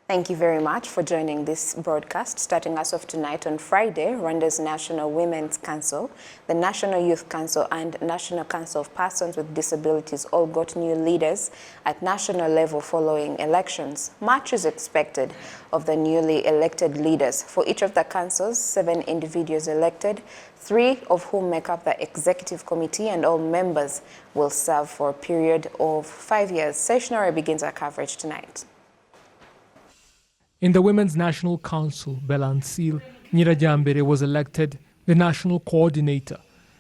Thank you very much for joining this broadcast. Starting us off tonight on Friday, Rwanda's National Women's Council, the National Youth Council and National Council of Persons with Disabilities all got new leaders at national level following elections. Much is expected of the newly elected leaders. For each of the councils, 7 individuals elected, 3 of whom make up the executive committee, and all members will serve for a period of 5 years. Sessionary begins our coverage tonight. In the Women's National Council, Belansil Nyirajambere was elected the national coordinator,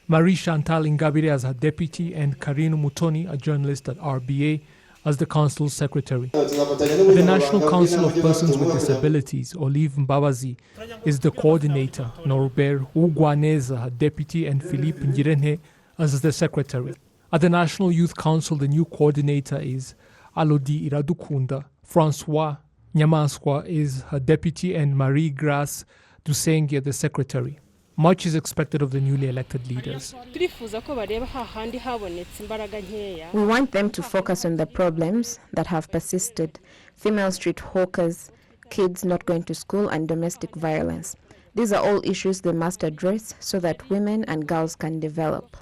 Marie Chantal Ingabire as her deputy, and Karine Mutoni, a journalist at RBA, as the council's secretary. The National Council of Persons with Disabilities, Olive Mbabazi, is the coordinator, Norbert Ugwaneza, her deputy, and Philippe Ngirenhe as the secretary. At the National Youth Council, the new coordinator is Alodi Iradukunda. Francois Nyamaswa is her deputy, and Marie-Grace Dusenge the secretary. Much is expected of the newly elected leaders. We want them to focus on the problems that have persisted: female street hawkers, kids not going to school, and domestic violence. These are all issues they must address so that women and girls can develop.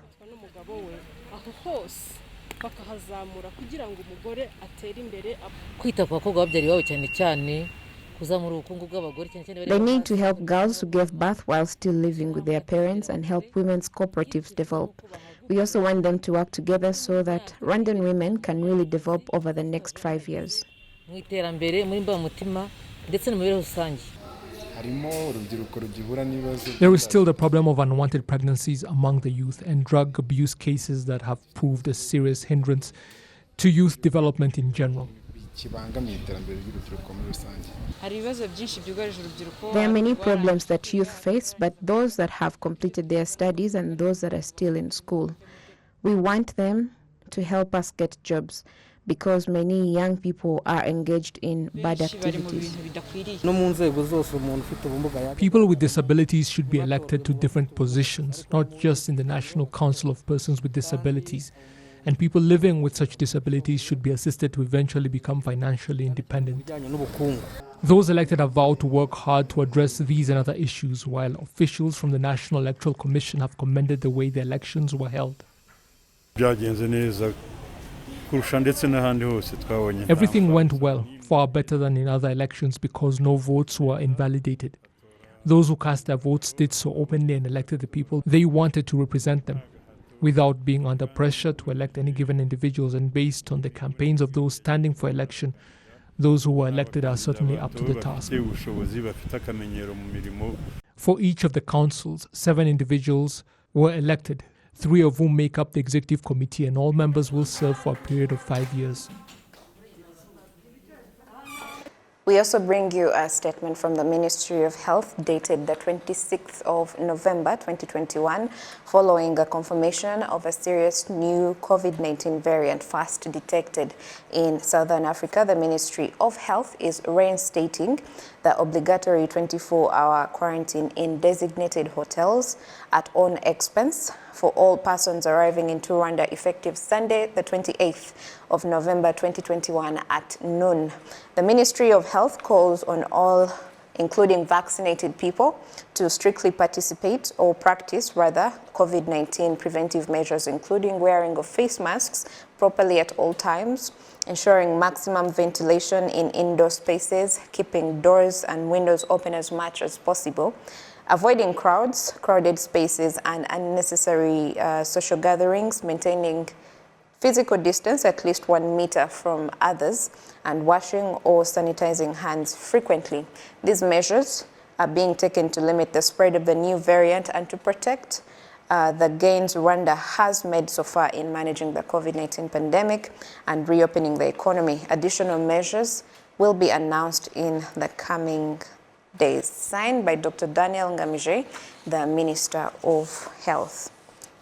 They need to help girls who gave birth while still living with their parents and help women's cooperatives develop. We also want them to work together so that Rwandan women can really develop over the next 5 years. There is still the problem of unwanted pregnancies among the youth and drug abuse cases that have proved a serious hindrance to youth development in general. There are many problems that youth face, but those that have completed their studies and those that are still in school. We want them to help us get jobs, because many young people are engaged in bad activities. People with disabilities should be elected to different positions, not just in the National Council of Persons with Disabilities. And people living with such disabilities should be assisted to eventually become financially independent. Those elected have vowed to work hard to address these and other issues, while officials from the National Electoral Commission have commended the way the elections were held. Everything went well, far better than in other elections, because no votes were invalidated. Those who cast their votes did so openly and elected the people they wanted to represent them, without being under pressure to elect any given individuals, and based on the campaigns of those standing for election. Those who were elected are certainly up to the task. For each of the councils, 7 individuals were elected, 3 of whom make up the executive committee, and all members will serve for a period of 5 years. We also bring you a statement from the Ministry of Health dated the 26th of November 2021, following a confirmation of a serious new COVID-19 variant first detected in Southern Africa. The Ministry of Health is reinstating the obligatory 24-hour quarantine in designated hotels at own expense for all persons arriving into Rwanda effective Sunday, the 28th of November 2021 at noon. The Ministry of Health calls on all, including vaccinated people, to strictly participate or practice, rather, COVID-19 preventive measures, including wearing of face masks properly at all times, ensuring maximum ventilation in indoor spaces, keeping doors and windows open as much as possible, avoiding crowded spaces and unnecessary social gatherings, maintaining physical distance at least 1 meter from others, and washing or sanitizing hands frequently. These measures are being taken to limit the spread of the new variant and to protect the gains Rwanda has made so far in managing the COVID-19 pandemic and reopening the economy. Additional measures will be announced in the coming days. Signed by Dr. Daniel Ngamije, the Minister of Health.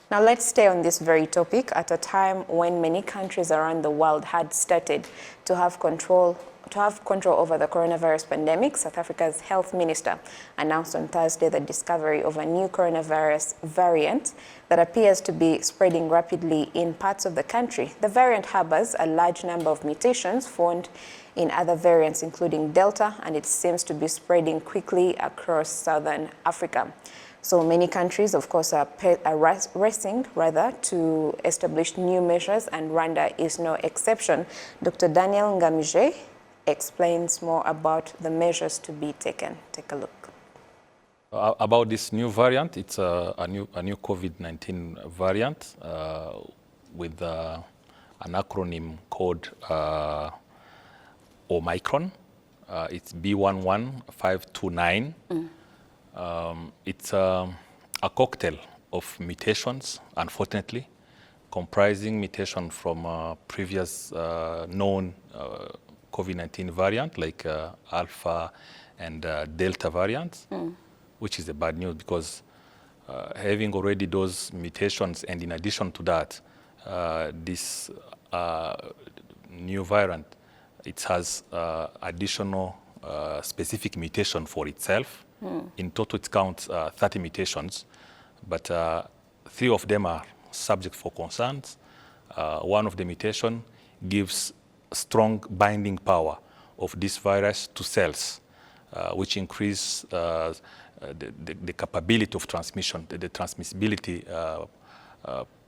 Now let's stay on this very topic at a time when many countries around the world had started to have to have control over the coronavirus pandemic, South Africa's health minister announced on Thursday the discovery of a new coronavirus variant that appears to be spreading rapidly in parts of the country. The variant harbors a large number of mutations found in other variants, including Delta, and it seems to be spreading quickly across southern Africa. So many countries, of course, are racing to establish new measures, and Rwanda is no exception. Dr. Daniel Ngamije explains more about the measures to be taken. Take a look. About this new variant, it's a new COVID-19 variant with an acronym called Omicron. It's B11529. It's a cocktail of mutations, unfortunately, comprising mutation from previous known COVID-19 variant like Alpha and Delta variants, which is the bad news because having already those mutations, and in addition to that, this new variant, it has additional specific mutation for itself. In total, it counts 30 mutations, but 3 of them are subject for concerns. One of the mutation gives strong binding power of this virus to cells, which increase the capability of transmission. The transmissibility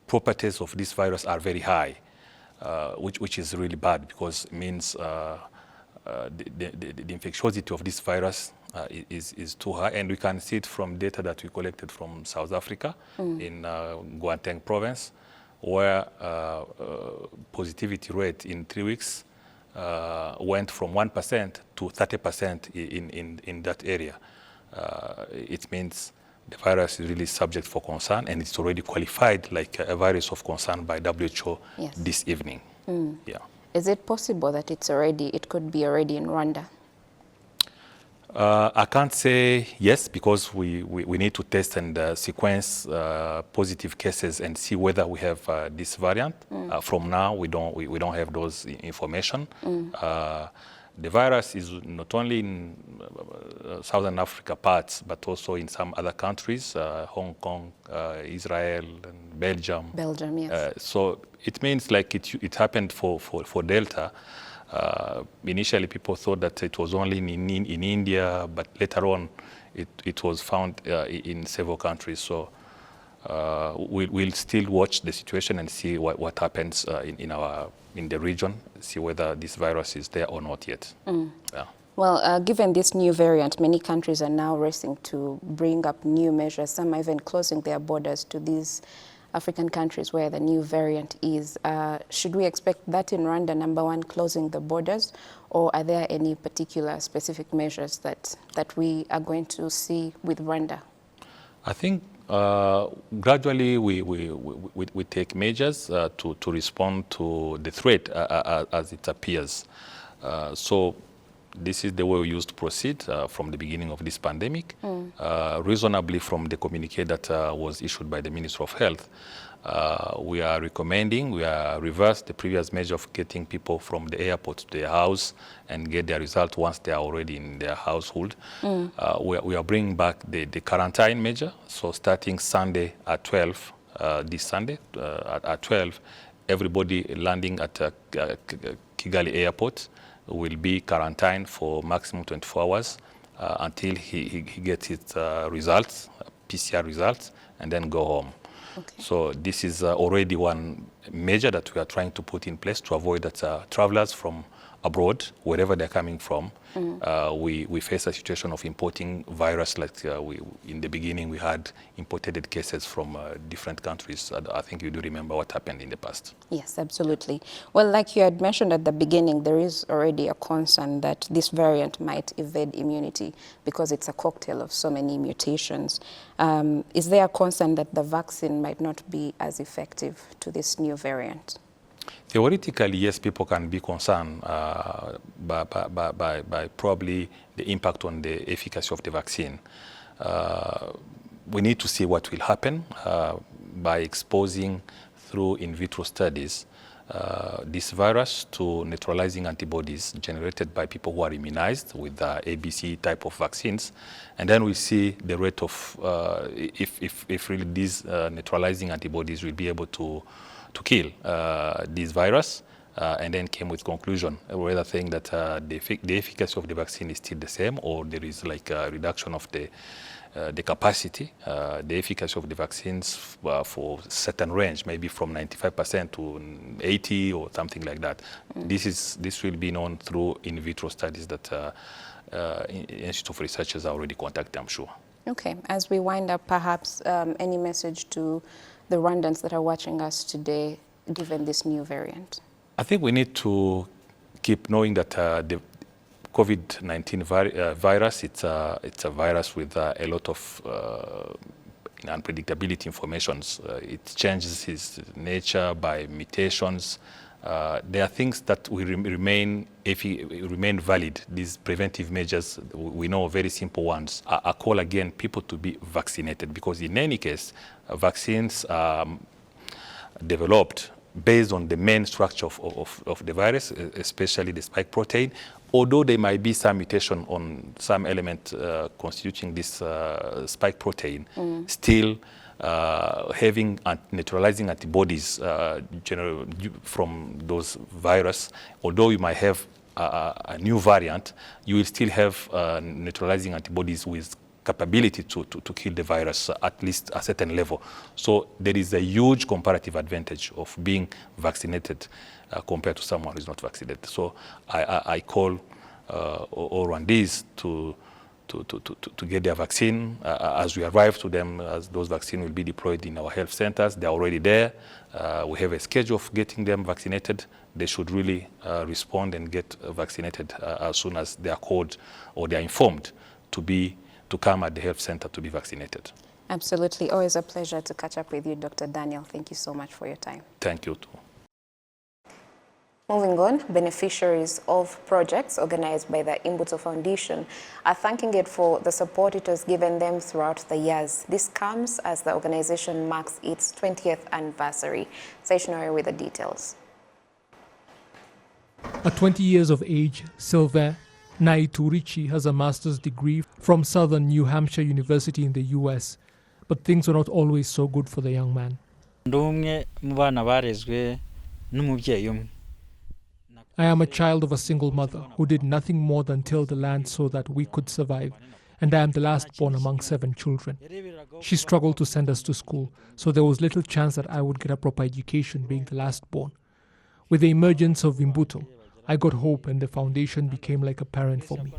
properties of this virus are very high, which is really bad because it means the infectiosity of this virus is too high, and we can see it from data that we collected from South Africa in Gauteng province, where positivity rate in 3 weeks went from 1% to 30% in that area. It means the virus is really subject for concern, and it's already qualified like a virus of concern by WHO this evening. Yeah. Is it possible that it could be already in Rwanda? I can't say yes because we need to test and sequence positive cases and see whether we have this variant. From now, we don't have those information. The virus is not only in Southern Africa parts, but also in some other countries, Hong Kong, Israel, and Belgium. Belgium, yes. So it means like it happened for Delta. Initially, people thought that it was only in India, but later on, it was found in several countries. So we'll still watch the situation and see what happens in the region, see whether this virus is there or not yet. Yeah. Well, given this new variant, many countries are now racing to bring up new measures. Some are even closing their borders to these African countries where the new variant is. Should we expect that in Rwanda, number one, closing the borders, or are there any particular specific measures that we are going to see with Rwanda? I think gradually we take measures to respond to the threat as it appears. So this is the way we used to proceed from the beginning of this pandemic, reasonably from the communique that was issued by the Minister of Health. We are reverse the previous measure of getting people from the airport to their house and get their result once they are already in their household. We are bringing back the quarantine measure. So starting Sunday at 12, this Sunday at 12, everybody landing at Kigali Airport will be quarantined for maximum 24 hours until he gets his results, PCR results, and then go home. Okay. So this is already one measure that we are trying to put in place to avoid that travelers from abroad, wherever they're coming from, we face a situation of importing virus. Like in the beginning, we had imported cases from different countries. I think you do remember what happened in the past. Yes, absolutely. Well, like you had mentioned at the beginning, there is already a concern that this variant might evade immunity because it's a cocktail of so many mutations. Is there a concern that the vaccine might not be as effective to this new variant? Theoretically, yes, people can be concerned by probably the impact on the efficacy of the vaccine. We need to see what will happen by exposing through in vitro studies this virus to neutralizing antibodies generated by people who are immunized with ABC type of vaccines. And then we see the rate of, if really these neutralizing antibodies will be able to kill this virus. And then came with conclusion, whether saying that the efficacy of the vaccine is still the same, or there is like a reduction of the capacity, the efficacy of the vaccines for certain range, maybe from 95% to 80 or something like that. This will be known through in vitro studies that Institute of Researchers are already conducting, I'm sure. Okay, as we wind up, perhaps any message to the Rwandans that are watching us today, given this new variant? I think we need to keep knowing that the COVID-19 virus, it's a virus with a lot of unpredictability informations. It changes its nature by mutations. There are things that will remain valid. These preventive measures, we know very simple ones. I call again people to be vaccinated, because in any case, vaccines are developed based on the main structure of the virus, especially the spike protein. Although there might be some mutation on some element constituting this spike protein, still having neutralizing antibodies from those virus, although you might have a new variant, you will still have neutralizing antibodies with capability to kill the virus at least a certain level. So there is a huge comparative advantage of being vaccinated compared to someone who is not vaccinated. So I call all Rwandese to get their vaccine. As we arrive to them, as those vaccines will be deployed in our health centers, they're already there. We have a schedule of getting them vaccinated. They should really respond and get vaccinated as soon as they are called or they are informed to come at the health center to be vaccinated. Absolutely. Always a pleasure to catch up with you, Dr. Daniel. Thank you so much for your time. Thank you too. Moving on, beneficiaries of projects organized by the Imbuto Foundation are thanking it for the support it has given them throughout the years. This comes as the organization marks its 20th anniversary. Stationary with the details. At 20 years of age, Sylvain Naiturichi has a master's degree from Southern New Hampshire University in the US, but things were not always so good for the young man. I am a child of a single mother who did nothing more than till the land so that we could survive, and I am the last born among 7 children. She struggled to send us to school, so there was little chance that I would get a proper education being the last born. With the emergence of Imbuto, I got hope, and the foundation became like a parent for me.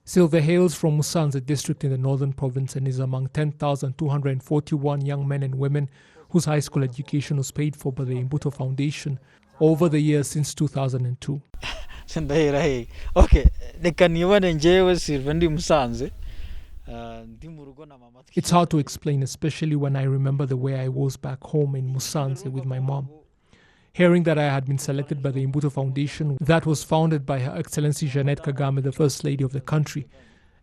Silva hails from Musanze district in the northern province and is among 10,241 young men and women whose high school education was paid for by the Imbuto Foundation over the years since 2002. It's hard to explain, especially when I remember the way I was back home in Musanze with my mom. Hearing that I had been selected by the Imbuto Foundation, that was founded by Her Excellency Jeanette Kagame, the First Lady of the country,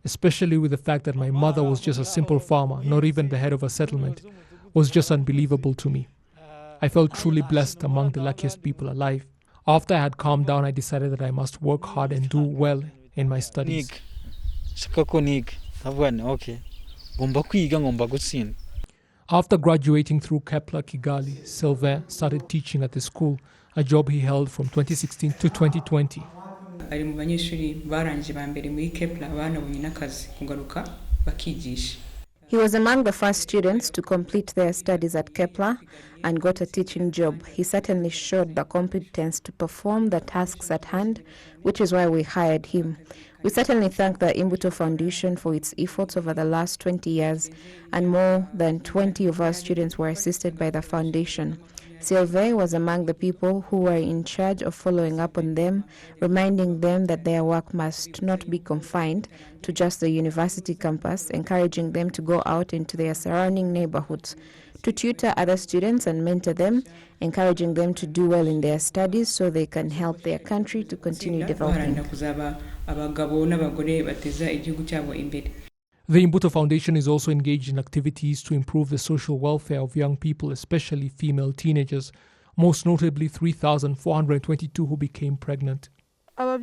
especially with the fact that my mother was just a simple farmer, not even the head of a settlement, was just unbelievable to me. I felt truly blessed, among the luckiest people alive. After I had calmed down, I decided that I must work hard and do well in my studies. After graduating through Kepler Kigali, Sylvain started teaching at the school, a job he held from 2016 to 2020. He was among the first students to complete their studies at Kepler and got a teaching job. He certainly showed the competence to perform the tasks at hand, which is why we hired him. We certainly thank the Imbuto Foundation for its efforts over the last 20 years, and more than 20 of our students were assisted by the foundation. Sylvain was among the people who were in charge of following up on them, reminding them that their work must not be confined to just the university campus, encouraging them to go out into their surrounding neighborhoods, to tutor other students and mentor them, encouraging them to do well in their studies so they can help their country to continue developing. The Imbuto Foundation is also engaged in activities to improve the social welfare of young people, especially female teenagers, most notably 3,422 who became pregnant. My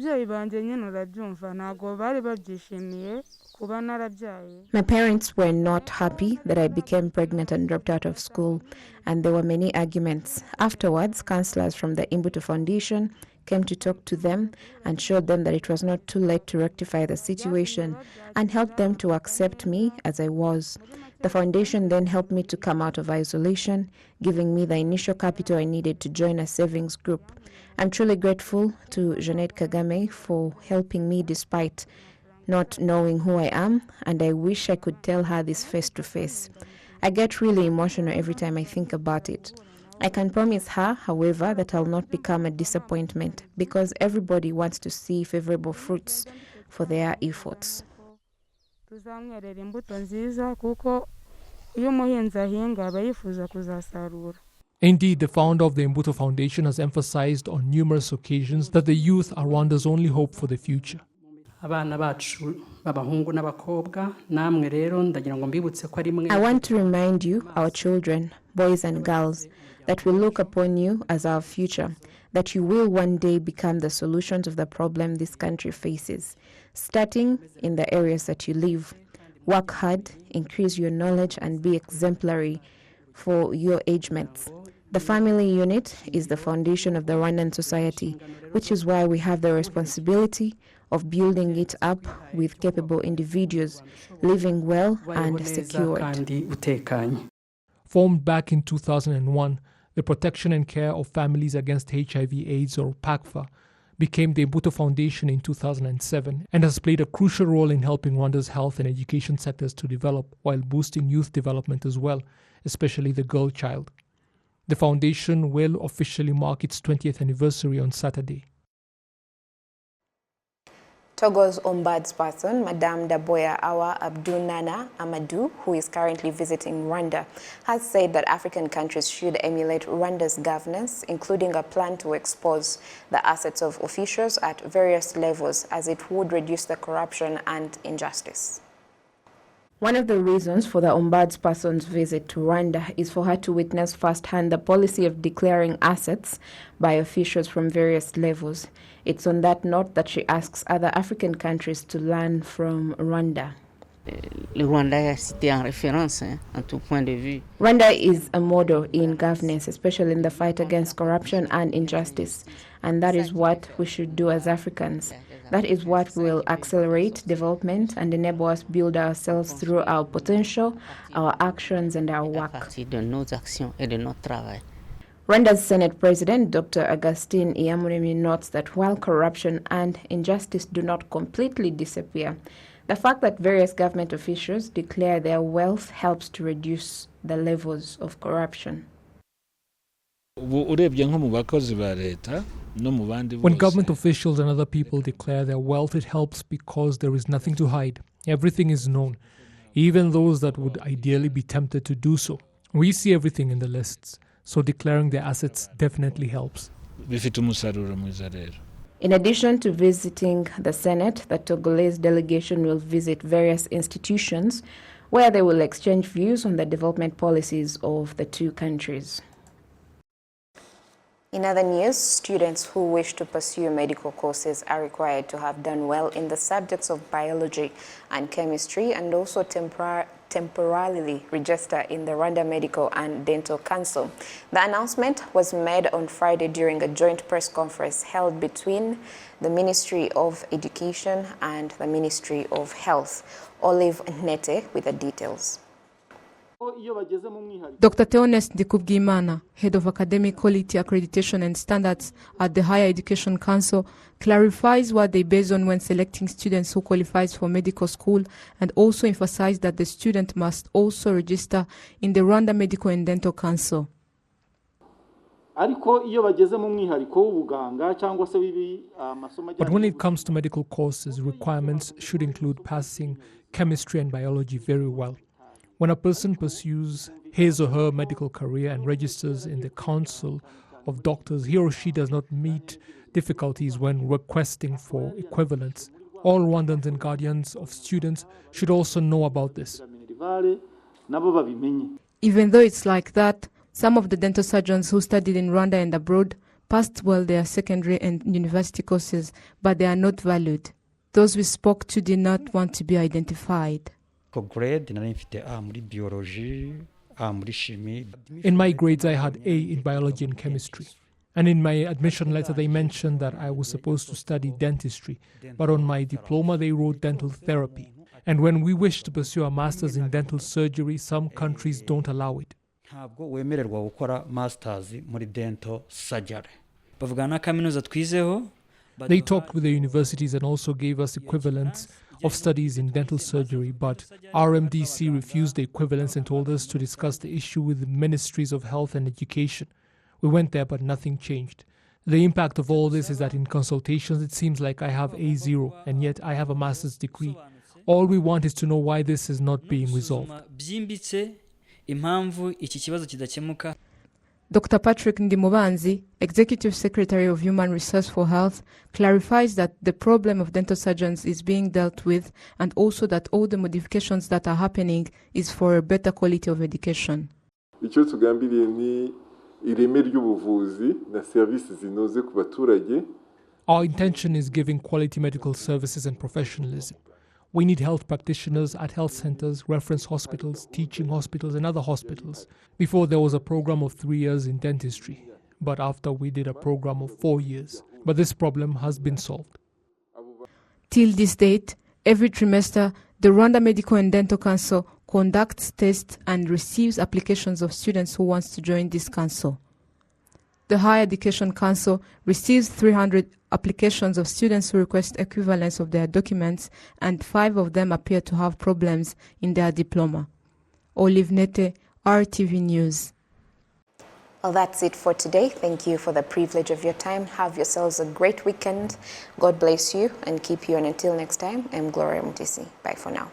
parents were not happy that I became pregnant and dropped out of school, and there were many arguments. Afterwards, counselors from the Imbuto Foundation came to talk to them and showed them that it was not too late to rectify the situation and helped them to accept me as I was. The foundation then helped me to come out of isolation, giving me the initial capital I needed to join a savings group. I'm truly grateful to Jeanette Kagame for helping me despite not knowing who I am, and I wish I could tell her this face to face. I get really emotional every time I think about it. I can promise her, however, that I'll not become a disappointment because everybody wants to see favorable fruits for their efforts. Indeed, the founder of the Imbuto Foundation has emphasized on numerous occasions that the youth are Rwanda's only hope for the future. I want to remind you, our children, boys and girls, that we look upon you as our future, that you will one day become the solutions of the problem this country faces, starting in the areas that you live. Work hard, increase your knowledge, and be exemplary for your age mates. The family unit is the foundation of the Rwandan society, which is why we have the responsibility of building it up with capable individuals, living well and secured. Formed back in 2001, the Protection and Care of Families Against HIV/AIDS, or PACFA, became the Imbuto Foundation in 2007 and has played a crucial role in helping Rwanda's health and education sectors to develop while boosting youth development as well, especially the girl child. The foundation will officially mark its 20th anniversary on Saturday. Togo's ombudsperson, Madame Daboya Awa Abdunana Amadou, who is currently visiting Rwanda, has said that African countries should emulate Rwanda's governance, including a plan to expose the assets of officials at various levels, as it would reduce the corruption and injustice. One of the reasons for the ombudsperson's visit to Rwanda is for her to witness firsthand the policy of declaring assets by officials from various levels. It's on that note that she asks other African countries to learn from Rwanda. Rwanda is a model in governance, especially in the fight against corruption and injustice, and that is what we should do as Africans. That is what will accelerate development and enable us build ourselves through our potential, our actions, and our work. Rwanda's Senate President, Dr. Augustine Iyamuremye, notes that while corruption and injustice do not completely disappear, the fact that various government officials declare their wealth helps to reduce the levels of corruption. When government officials and other people declare their wealth, it helps because there is nothing to hide. Everything is known, even those that would ideally be tempted to do so. We see everything in the lists, so declaring their assets definitely helps. In addition to visiting the Senate, the Togolese delegation will visit various institutions where they will exchange views on the development policies of the two countries. In other news, students who wish to pursue medical courses are required to have done well in the subjects of biology and chemistry and also temporarily register in the Rwanda Medical and Dental Council. The announcement was made on Friday during a joint press conference held between the Ministry of Education and the Ministry of Health. Olive Nete with the details. Dr. Theonest Ndikubwimana, Head of Academic Quality Accreditation and Standards at the Higher Education Council, clarifies what they base on when selecting students who qualifies for medical school and also emphasized that the student must also register in the Rwanda Medical and Dental Council. But when it comes to medical courses, requirements should include passing chemistry and biology very well. When a person pursues his or her medical career and registers in the Council of Doctors, he or she does not meet difficulties when requesting for equivalence. All Rwandans and guardians of students should also know about this. Even though it's like that, some of the dental surgeons who studied in Rwanda and abroad passed well their secondary and university courses, but they are not valued. Those we spoke to did not want to be identified. In my grades, I had A in biology and chemistry. And in my admission letter, they mentioned that I was supposed to study dentistry, but on my diploma, they wrote dental therapy. And when we wish to pursue a master's in dental surgery, some countries don't allow it. They talked with the universities and also gave us equivalents of studies in dental surgery, but RMDC refused the equivalents and told us to discuss the issue with the ministries of health and education. We went there, but nothing changed. The impact of all this is that in consultations, it seems like I have A0, and yet I have a master's degree. All we want is to know why this is not being resolved. Dr. Patrick Ndimubanzi, Executive Secretary of Human Resource for Health, clarifies that the problem of dental surgeons is being dealt with, and also that all the modifications that are happening is for a better quality of education. Our intention is giving quality medical services and professionalism. We need health practitioners at health centers, reference hospitals, teaching hospitals, and other hospitals. Before, there was a program of 3 years in dentistry, but after we did a program of 4 years. But this problem has been solved. Till this date, every trimester, the Rwanda Medical and Dental Council conducts tests and receives applications of students who want to join this council. The Higher Education Council receives 300 applications of students who request equivalence of their documents, and 5 of them appear to have problems in their diploma. Olive Nete, RTV News. Well, that's it for today. Thank you for the privilege of your time. Have yourselves a great weekend. God bless you and keep you. And until next time, I'm Gloria Mutisi. Bye for now.